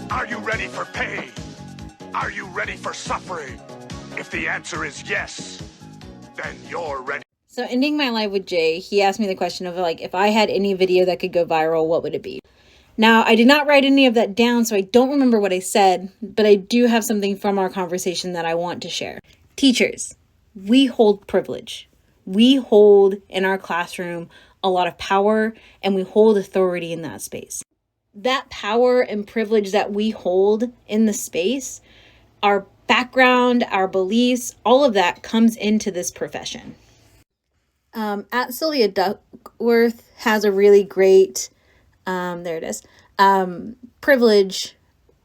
Are you ready for pain? Are you ready for suffering? If the answer is yes, then you're ready. So ending my live with Jay, he asked me the question of like, if I had any video that could go viral, what would it be? Now, I did not write any of that down, so I don't remember what I said, but I do have something from our conversation that I want to share. Teachers, we hold privilege. We hold in our classroom a lot of power, and we hold authority in that space. That power and privilege that we hold in the space, our background, our beliefs, all of that comes into this profession. At Sylvia Duckworth has a really great, privilege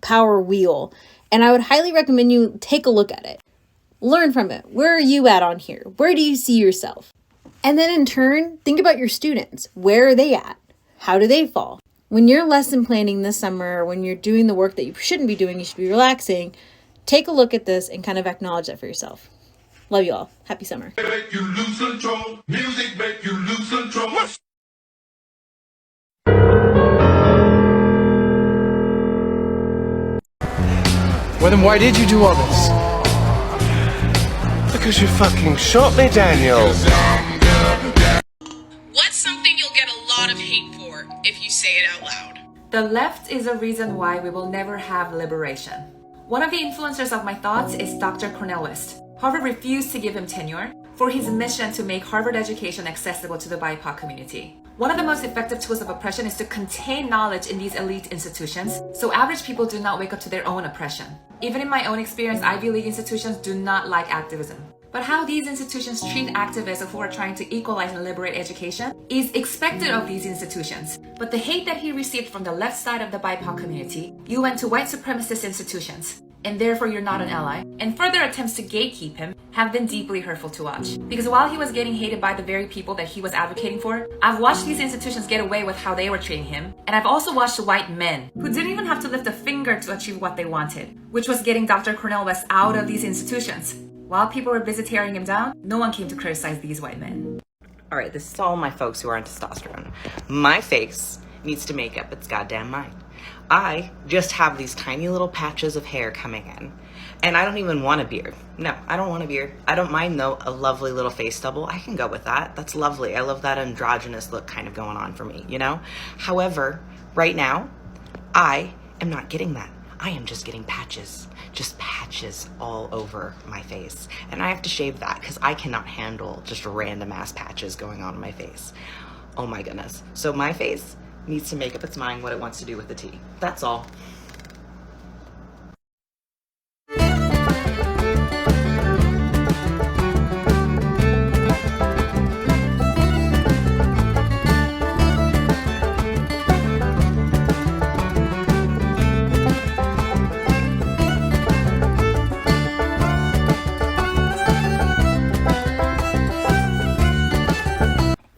power wheel. And I would highly recommend you take a look at it. Learn from it. Where are you at on here? Where do you see yourself? And then in turn, think about your students. Where are they at? How do they fall? When you're lesson planning this summer, when you're doing the work that you shouldn't be doing, you should be relaxing, take a look at this and kind of acknowledge that for yourself. Love you all. Happy summer. Make you lose control. Music make you lose control. Well, then why did you do all this? Because you fucking shot me, Daniel. What's something you'll get a lot of hate for if you say it out loud? The left is a reason why we will never have liberation. One of the influencers of my thoughts is Dr. Cornel West. Harvard refused to give him tenure for his mission to make Harvard education accessible to the BIPOC community. One of the most effective tools of oppression is to contain knowledge in these elite institutions, so average people do not wake up to their own oppression. Even in my own experience, Ivy League institutions do not like activism. But how these institutions treat activists who are trying to equalize and liberate education is expected of these institutions. But the hate that he received from the left side of the BIPOC community, you went to white supremacist institutions, and therefore you're not an ally, and further attempts to gatekeep him have been deeply hurtful to watch. Because while he was getting hated by the very people that he was advocating for, I've watched these institutions get away with how they were treating him, and I've also watched white men who didn't even have to lift a finger to achieve what they wanted, which was getting Dr. Cornel West out of these institutions. While people were busy tearing him down, no one came to criticize these white men. All right, this is all my folks who are on testosterone. My face needs to make up its goddamn mind. I just have these tiny little patches of hair coming in, and I don't even want a beard. No, I don't want a beard. I don't mind, though, a lovely little face stubble. I can go with that. That's lovely. I love that androgynous look kind of going on for me, you know? However, right now, I am not getting that. I am just getting patches. Just patches all over my face. And I have to shave that because I cannot handle just random ass patches going on in my face. Oh my goodness. So my face needs to make up its mind what it wants to do with the tea. That's all.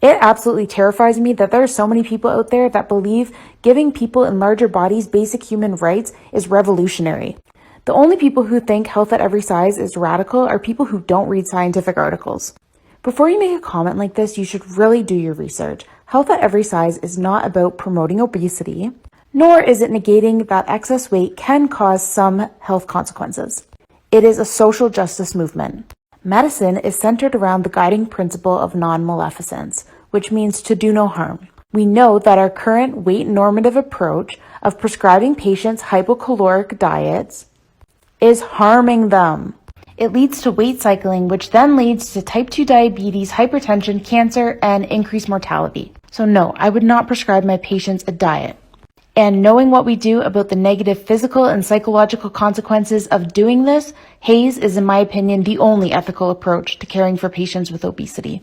It absolutely terrifies me that there are so many people out there that believe giving people in larger bodies basic human rights is revolutionary. The only people who think health at every size is radical are people who don't read scientific articles. Before you make a comment like this, you should really do your research. Health at every size is not about promoting obesity, nor is it negating that excess weight can cause some health consequences. It is a social justice movement. Medicine is centered around the guiding principle of non-maleficence, which means to do no harm. We know that our current weight normative approach of prescribing patients hypocaloric diets is harming them. It leads to weight cycling, which then leads to type 2 diabetes, hypertension, cancer, and increased mortality. So no, I would not prescribe my patients a diet. And knowing what we do about the negative physical and psychological consequences of doing this, HAES is, in my opinion, the only ethical approach to caring for patients with obesity.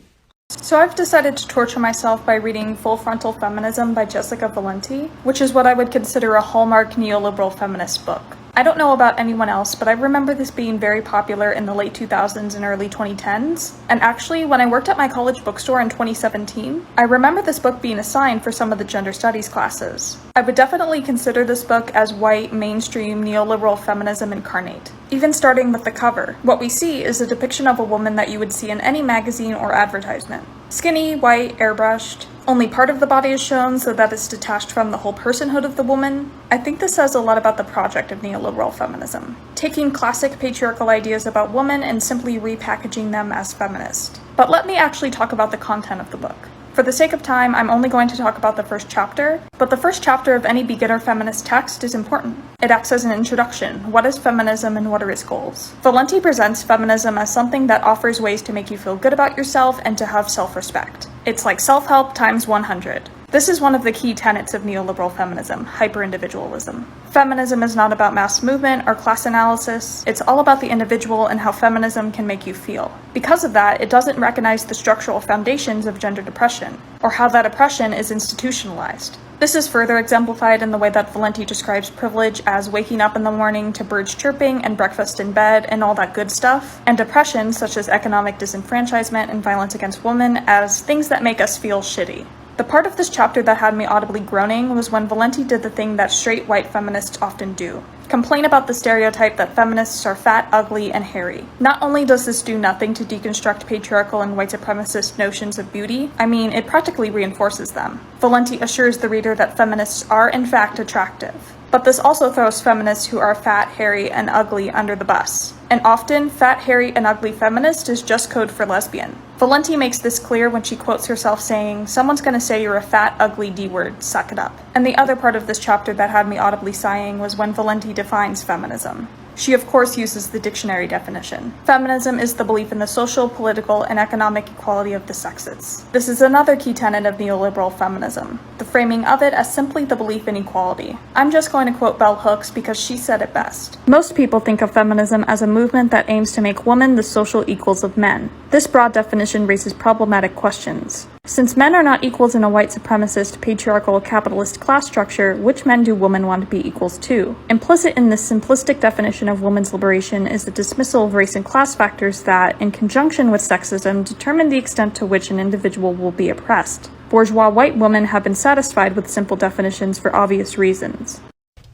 So I've decided to torture myself by reading Full Frontal Feminism by Jessica Valenti, which is what I would consider a hallmark neoliberal feminist book. I don't know about anyone else, but I remember this being very popular in the late 2000s and early 2010s. And actually, when I worked at my college bookstore in 2017, I remember this book being assigned for some of the gender studies classes. I would definitely consider this book as white, mainstream, neoliberal feminism incarnate. Even starting with the cover, what we see is a depiction of a woman that you would see in any magazine or advertisement. Skinny, white, airbrushed. Only part of the body is shown so that it's detached from the whole personhood of the woman. I think this says a lot about the project of neoliberal feminism. Taking classic patriarchal ideas about women and simply repackaging them as feminist. But let me actually talk about the content of the book. For the sake of time, I'm only going to talk about the first chapter, but the first chapter of any beginner feminist text is important. It acts as an introduction. What is feminism and what are its goals? Valenti presents feminism as something that offers ways to make you feel good about yourself and to have self-respect. It's like self-help times 100. This is one of the key tenets of neoliberal feminism, hyper-individualism. Feminism is not about mass movement or class analysis. It's all about the individual and how feminism can make you feel. Because of that, it doesn't recognize the structural foundations of gender depression, or how that oppression is institutionalized. This is further exemplified in the way that Valenti describes privilege as waking up in the morning to birds chirping and breakfast in bed and all that good stuff, and depression, such as economic disenfranchisement and violence against women, as things that make us feel shitty. The part of this chapter that had me audibly groaning was when Valenti did the thing that straight white feminists often do. Complain about the stereotype that feminists are fat, ugly, and hairy. Not only does this do nothing to deconstruct patriarchal and white supremacist notions of beauty, I mean, it practically reinforces them. Valenti assures the reader that feminists are in fact attractive. But this also throws feminists who are fat, hairy, and ugly under the bus. And often, fat, hairy, and ugly feminist is just code for lesbian. Valenti makes this clear when she quotes herself saying, "Someone's gonna say you're a fat, ugly D-word, suck it up." And the other part of this chapter that had me audibly sighing was when Valenti defines feminism. She of course uses the dictionary definition. Feminism is the belief in the social, political, and economic equality of the sexes. This is another key tenet of neoliberal feminism, the framing of it as simply the belief in equality. I'm just going to quote Bell Hooks because she said it best. Most people think of feminism as a movement that aims to make women the social equals of men. This broad definition raises problematic questions. Since men are not equals in a white supremacist, patriarchal, capitalist class structure, which men do women want to be equals to? Implicit in this simplistic definition of women's liberation is the dismissal of race and class factors that, in conjunction with sexism, determine the extent to which an individual will be oppressed. Bourgeois white women have been satisfied with simple definitions for obvious reasons.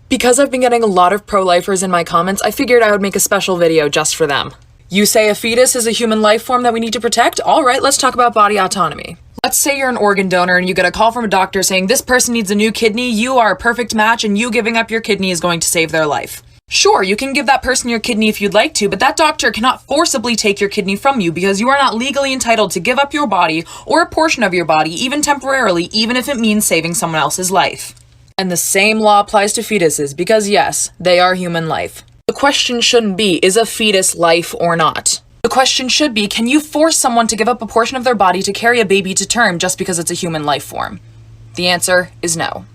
Because I've been getting a lot of pro-lifers in my comments, I figured I would make a special video just for them. You say a fetus is a human life form that we need to protect? Alright, let's talk about body autonomy. Let's say you're an organ donor and you get a call from a doctor saying this person needs a new kidney, you are a perfect match, and you giving up your kidney is going to save their life. Sure, you can give that person your kidney if you'd like to, but that doctor cannot forcibly take your kidney from you because you are not legally entitled to give up your body or a portion of your body, even temporarily, even if it means saving someone else's life. And the same law applies to fetuses because yes, they are human life. The question shouldn't be, is a fetus life or not? The question should be, can you force someone to give up a portion of their body to carry a baby to term just because it's a human life form? The answer is no.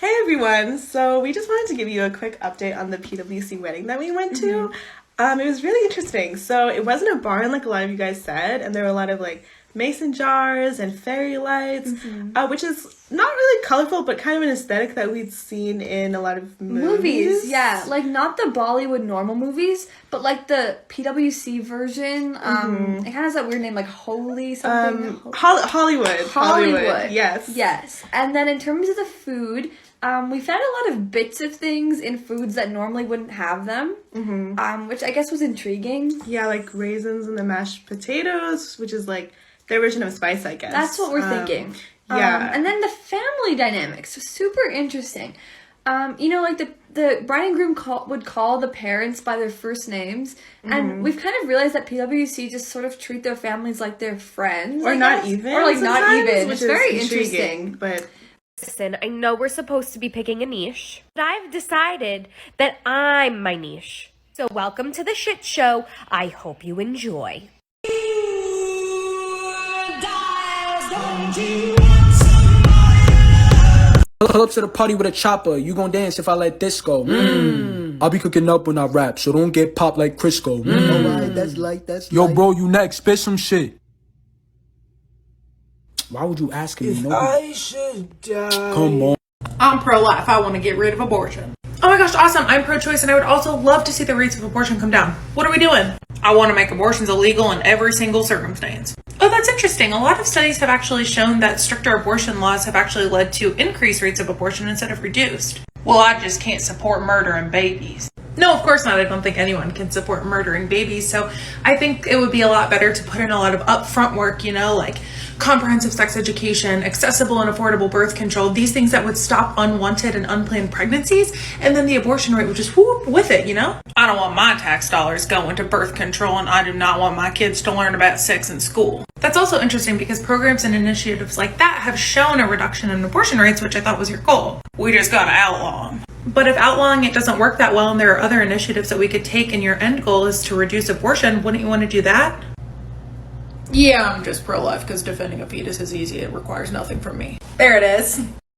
Hey everyone, so we just wanted to give you a quick update on the PWC wedding that we went to. It was really interesting. So it wasn't a barn like a lot of you guys said, and there were a lot of like mason jars and fairy lights, which is not really colorful, but kind of an aesthetic that we'd seen in a lot of movies. Yeah, like not the Bollywood normal movies, but like the PWC version. It kind of has that weird name, like Holy something. Hollywood. Yes. And then in terms of the food, we found a lot of bits of things in foods that normally wouldn't have them, which I guess was intriguing. Yeah, like raisins and the mashed potatoes, which is like their version of spice, I guess. That's what we're thinking. Yeah. And then the family dynamics was super interesting. You know, like the bride and groom would call the parents by their first names, and we've kind of realized that PWC just sort of treat their families like their friends, or not even, or like not even, which it's is very intriguing, interesting. but. Listen, I know we're supposed to be picking a niche, but I've decided that I'm my niche. So welcome to the shit show. I hope you enjoy. Pull up to the party with a chopper. You gon' dance if I let this go. I'll be cooking up when I rap, so don't get popped like Crisco. Alright, that's Yo, bro, you next. Spit some shit. Why would you ask me? I should die. Come on. I'm pro-life. I want to get rid of abortion. Oh my gosh, awesome. I'm pro-choice and I would also love to see the rates of abortion come down. What are we doing? I want to make abortions illegal in every single circumstance. Oh, that's interesting. A lot of studies have actually shown that stricter abortion laws have actually led to increased rates of abortion instead of reduced. Well, I just can't support murdering babies. No, of course not. I don't think anyone can support murdering babies. So I think it would be a lot better to put in a lot of upfront work, you know, like comprehensive sex education, accessible and affordable birth control, these things that would stop unwanted and unplanned pregnancies, and then the abortion rate would just whoop with it, you know? I don't want my tax dollars going to birth control, and I do not want my kids to learn about sex in school. That's also interesting because programs and initiatives like that have shown a reduction in abortion rates, which I thought was your goal. We just gotta outlaw them. But if outlawing it doesn't work that well and there are other initiatives that we could take and your end goal is to reduce abortion, wouldn't you want to do that? Yeah, I'm just pro-life because defending a fetus is easy. It requires nothing from me. There it is.